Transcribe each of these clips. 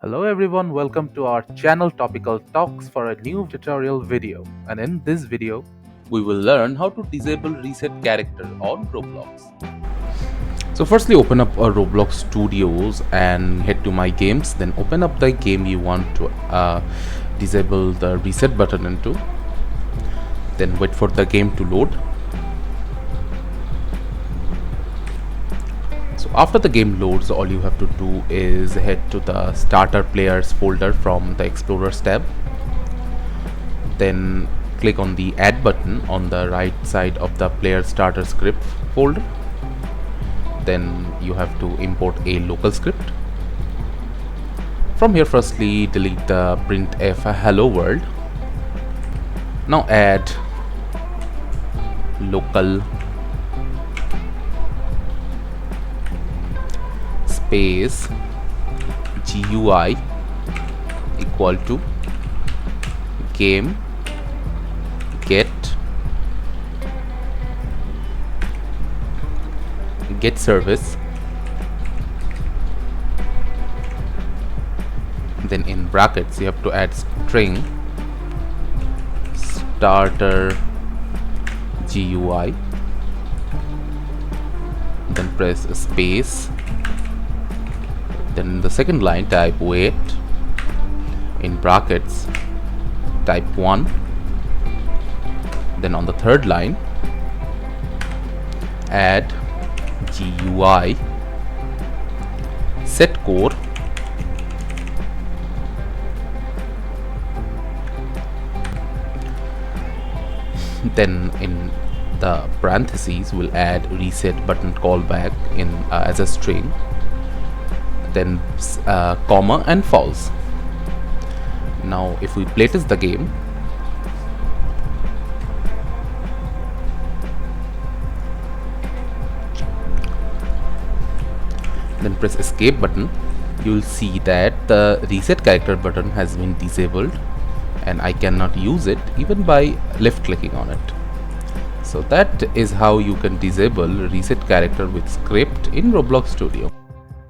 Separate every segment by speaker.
Speaker 1: Hello everyone, welcome to our channel Topical Talks for a new tutorial video. And in this video, we will learn how to disable reset character on Roblox. So firstly open up a Roblox Studios and head to my games, then open up the game you want to disable the reset button into. Then wait for the game to load. So after the game loads, all you have to do is head to the starter players folder from the explorers tab. Then click on the add button on the right side of the player starter script folder. Then you have to import a local script. From here, firstly delete the printf hello world. Now add local space GUI equal to game get service, then in brackets you have to add string starter GUI, then press space, then in the second line type wait, in brackets type 1, then on the third line add GUI set core, then in the parentheses we'll add reset button callback in as a string, then comma and false. Now if we playtest the game, then press escape button, you will see that the reset character button has been disabled and I cannot use it even by left clicking on it. So that is how you can disable reset character with script in Roblox Studio.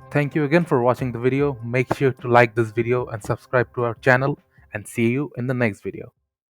Speaker 1: Thank you again for watching the video. Make sure to like this video and subscribe to our channel, and see you in the next video.